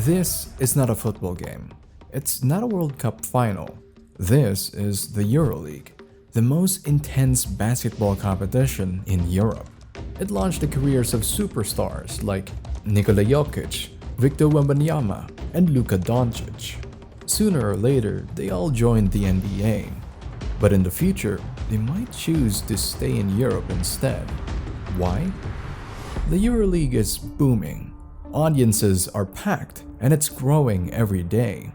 This is not a football game. It's not a World Cup final. This is the EuroLeague, the most intense basketball competition in Europe. It launched the careers of superstars like Nikola Jokic, Victor Wembanyama, and Luka Doncic. Sooner or later, they all joined the NBA. But in the future, they might choose to stay in Europe instead. Why? The EuroLeague is booming. Audiences are packed, and it's growing every day.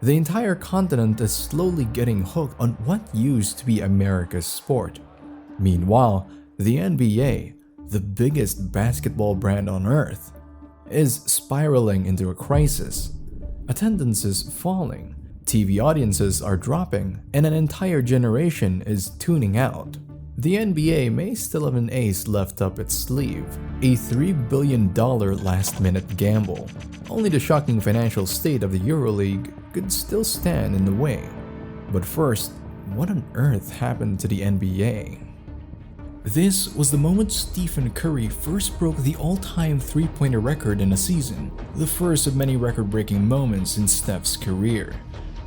The entire continent is slowly getting hooked on what used to be America's sport. Meanwhile, the NBA, the biggest basketball brand on earth, is spiraling into a crisis. Attendance is falling, TV audiences are dropping, and an entire generation is tuning out. The NBA may still have an ace left up its sleeve, a $3 billion last-minute gamble. Only the shocking financial state of the EuroLeague could still stand in the way. But first, what on earth happened to the NBA? This was the moment Stephen Curry first broke the all-time three-pointer record in a season, the first of many record-breaking moments in Steph's career.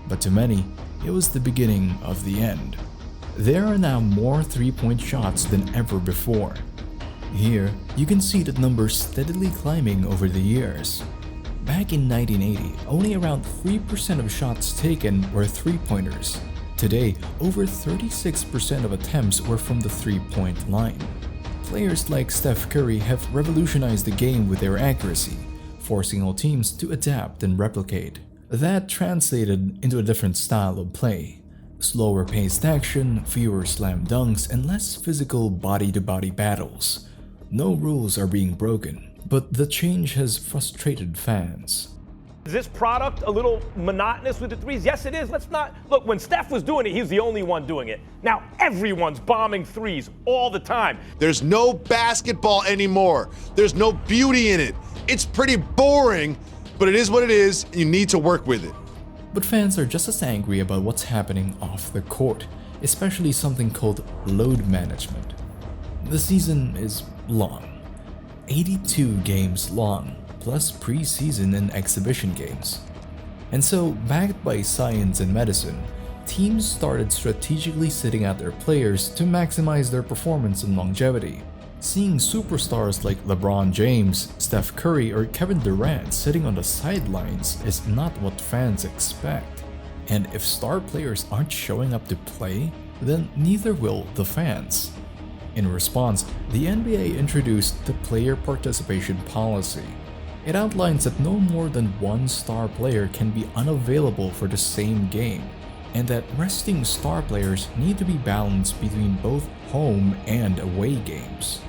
But to many, it was the beginning of the end. There are now more three-point shots than ever before. Here, you can see that number steadily climbing over the years. Back in 1980, only around 3% of shots taken were three-pointers. Today, over 36% of attempts were from the three-point line. Players like Steph Curry have revolutionized the game with their accuracy, forcing all teams to adapt and replicate. That translated into a different style of play. Slower paced action, fewer slam dunks, and less physical body-to-body battles. No rules are being broken, but the change has frustrated fans. Is this product a little monotonous with the threes? Yes, it is. Let's not look. When Steph was doing it, he was the only one doing it. Now everyone's bombing threes all the time. There's no basketball anymore. There's no beauty in it. It's pretty boring, but it is what it is, and you need to work with it. But fans are just as angry about what's happening off the court, especially something called load management. The season is long, 82 games long, plus preseason and exhibition games. And so, backed by science and medicine, teams started strategically sitting out their players to maximize their performance and longevity. Seeing superstars like LeBron James, Steph Curry, or Kevin Durant sitting on the sidelines is not what fans expect. And if star players aren't showing up to play, then neither will the fans. In response, the NBA introduced the Player Participation Policy. It outlines that no more than one star player can be unavailable for the same game, and that resting star players need to be balanced between both home and away games.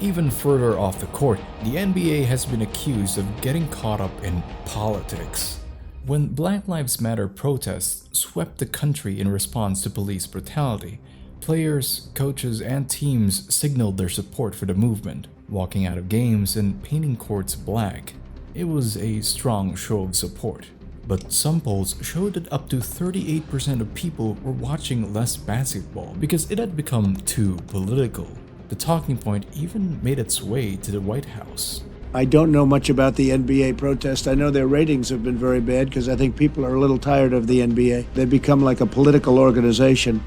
Even further off the court, the NBA has been accused of getting caught up in politics. When Black Lives Matter protests swept the country in response to police brutality, players, coaches, and teams signaled their support for the movement, walking out of games and painting courts black. It was a strong show of support. But some polls showed that up to 38% of people were watching less basketball because it had become too political. The talking point even made its way to the White House. I don't know much about the NBA protest. I know their ratings have been very bad because I think people are a little tired of the NBA. They've become like a political organization,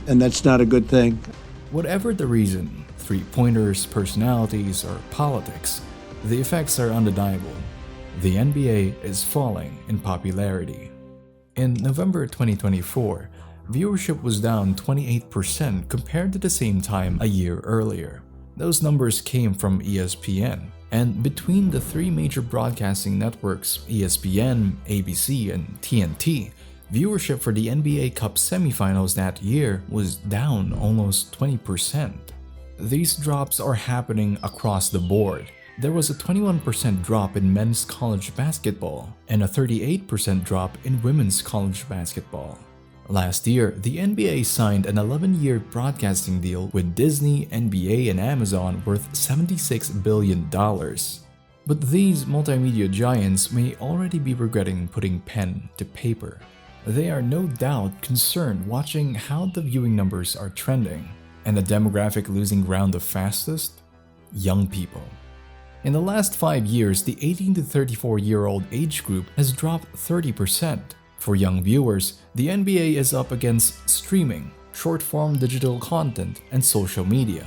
and that's not a good thing. Whatever the reason, three-pointers, personalities, or politics, the effects are undeniable. The NBA is falling in popularity. In November 2024, viewership was down 28% compared to the same time a year earlier. Those numbers came from ESPN, and between the three major broadcasting networks, ESPN, ABC, and TNT, viewership for the NBA Cup semifinals that year was down almost 20%. These drops are happening across the board. There was a 21% drop in men's college basketball and a 38% drop in women's college basketball. Last year, the NBA signed an 11-year broadcasting deal with Disney, NBA, and Amazon worth $76 billion. But these multimedia giants may already be regretting putting pen to paper. They are no doubt concerned watching how the viewing numbers are trending, and the demographic losing ground the fastest? Young people. In the last 5 years, the 18 to 34-year-old age group has dropped 30%. For young viewers, the NBA is up against streaming, short-form digital content, and social media.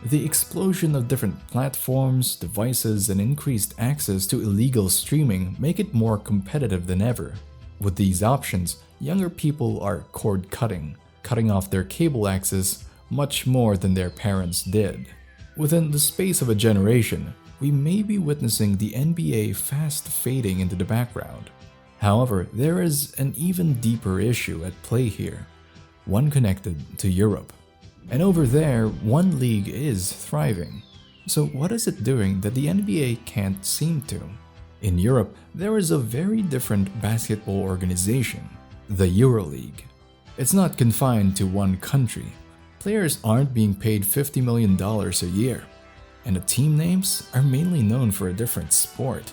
The explosion of different platforms, devices, and increased access to illegal streaming make it more competitive than ever. With these options, younger people are cord-cutting, cutting off their cable access much more than their parents did. Within the space of a generation, we may be witnessing the NBA fast fading into the background. However, there is an even deeper issue at play here, one connected to Europe. And over there, one league is thriving. So what is it doing that the NBA can't seem to? In Europe, there is a very different basketball organization, the EuroLeague. It's not confined to one country. Players aren't being paid $50 million a year, and the team names are mainly known for a different sport.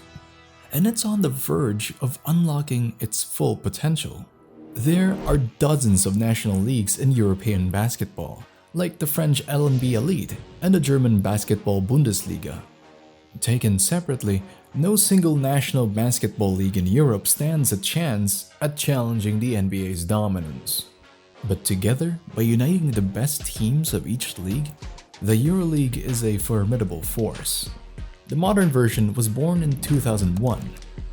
And it's on the verge of unlocking its full potential. There are dozens of national leagues in European basketball, like the French LNB Elite and the German Basketball Bundesliga. Taken separately, no single national basketball league in Europe stands a chance at challenging the NBA's dominance. But together, by uniting the best teams of each league, the EuroLeague is a formidable force. The modern version was born in 2001,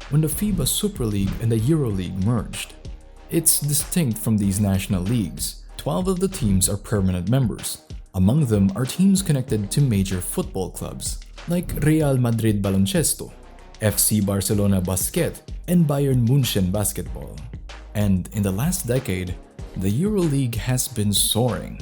when the FIBA Super League and the EuroLeague merged. It's distinct from these national leagues. 12 of the teams are permanent members. Among them are teams connected to major football clubs, like Real Madrid Baloncesto, FC Barcelona Basket, and Bayern München Basketball. And in the last decade, the EuroLeague has been soaring.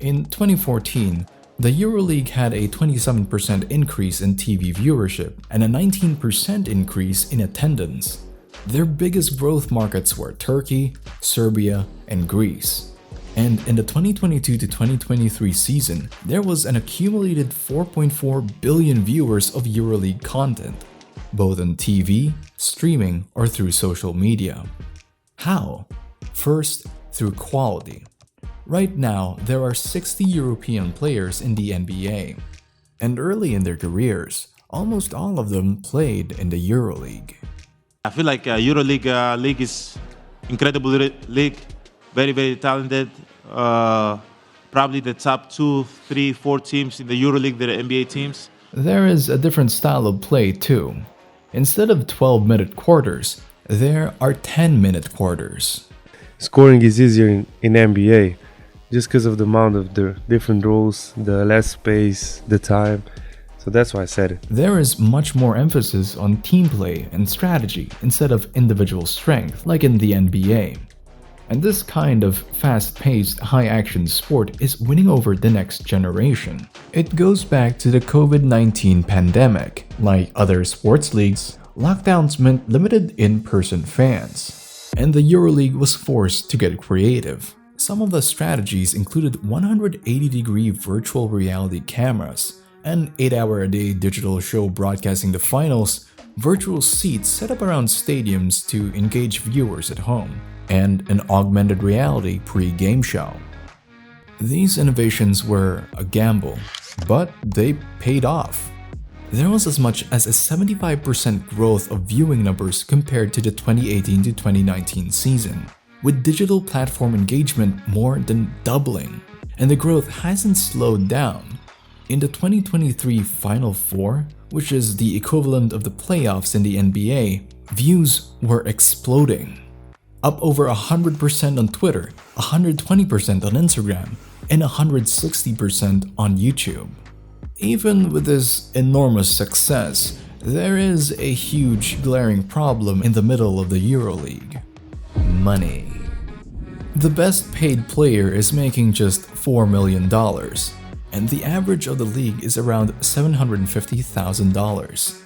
In 2014, the EuroLeague had a 27% increase in TV viewership and a 19% increase in attendance. Their biggest growth markets were Turkey, Serbia, and Greece. And in the 2022 to 2023 season, there was an accumulated 4.4 billion viewers of EuroLeague content, both on TV, streaming, or through social media. How? First, through quality. Right now, there are 60 European players in the NBA. And early in their careers, almost all of them played in the EuroLeague. I feel like EuroLeague league is incredible league, very, very talented. Probably the top 2, 3, 4 teams in the EuroLeague, they're NBA teams. There is a different style of play too. Instead of 12-minute quarters, there are 10-minute quarters. Scoring is easier in NBA just because of the amount of the different rules, the less space, the time. So that's why I said it. There is much more emphasis on team play and strategy instead of individual strength like in the NBA. And this kind of fast-paced, high-action sport is winning over the next generation. It goes back to the COVID-19 pandemic. Like other sports leagues, lockdowns meant limited in-person fans. And the EuroLeague was forced to get creative. Some of the strategies included 180-degree virtual reality cameras, an 8-hour-a-day digital show broadcasting the finals, virtual seats set up around stadiums to engage viewers at home, and an augmented reality pre-game show. These innovations were a gamble, but they paid off. There was as much as a 75% growth of viewing numbers compared to the 2018 to 2019 season, with digital platform engagement more than doubling, and the growth hasn't slowed down. In the 2023 Final Four, which is the equivalent of the playoffs in the NBA, views were exploding. Up over 100% on Twitter, 120% on Instagram, and 160% on YouTube. Even with this enormous success, there is a huge glaring problem in the middle of the EuroLeague. Money. The best paid player is making just $4 million, and the average of the league is around $750,000.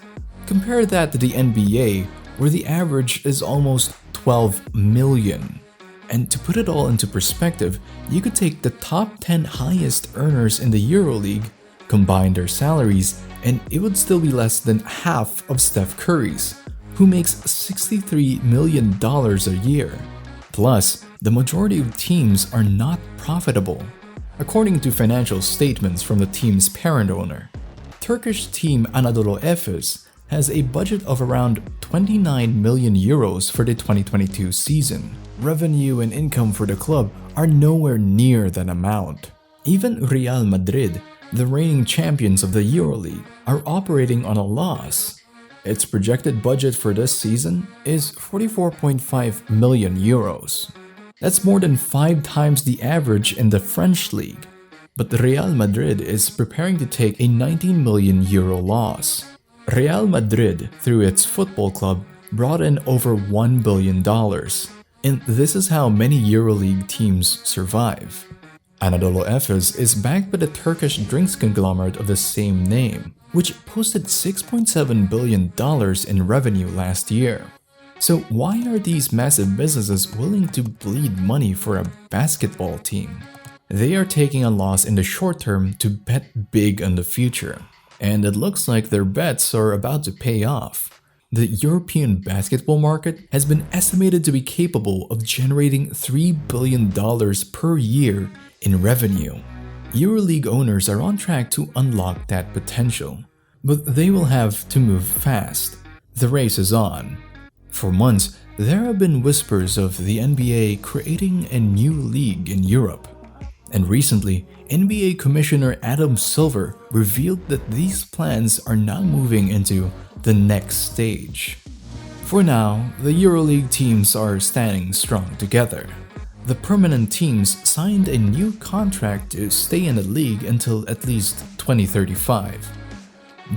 Compare that to the NBA, where the average is almost $12 million. And to put it all into perspective, you could take the top 10 highest earners in the EuroLeague, combine their salaries, and it would still be less than half of Steph Curry's, who makes $63 million a year. Plus, the majority of teams are not profitable, according to financial statements from the team's parent owner. Turkish team Anadolu Efes has a budget of around 29 million euros for the 2022 season. Revenue and income for the club are nowhere near that amount. Even Real Madrid, the reigning champions of the EuroLeague, are operating on a loss. Its projected budget for this season is 44.5 million euros. That's more than 5 times the average in the French league. But Real Madrid is preparing to take a 19 million euro loss. Real Madrid, through its football club, brought in over $1 billion. And this is how many EuroLeague teams survive. Anadolu Efes is backed by the Turkish drinks conglomerate of the same name, which posted $6.7 billion in revenue last year. So why are these massive businesses willing to bleed money for a basketball team? They are taking a loss in the short term to bet big on the future. And it looks like their bets are about to pay off. The European basketball market has been estimated to be capable of generating $3 billion per year in revenue. EuroLeague owners are on track to unlock that potential, but they will have to move fast. The race is on. For months, there have been whispers of the NBA creating a new league in Europe. And recently, NBA Commissioner Adam Silver revealed that these plans are now moving into the next stage. For now, the EuroLeague teams are standing strong together. The permanent teams signed a new contract to stay in the league until at least 2035.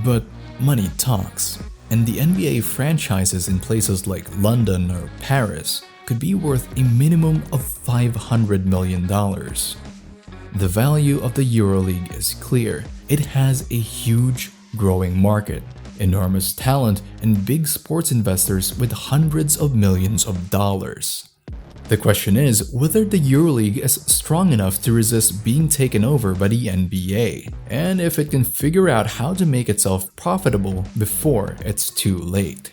But money talks, and the NBA franchises in places like London or Paris could be worth a minimum of $500 million. The value of the EuroLeague is clear. It has a huge growing market, enormous talent, and big sports investors with hundreds of millions of dollars. The question is whether the EuroLeague is strong enough to resist being taken over by the NBA, and if it can figure out how to make itself profitable before it's too late.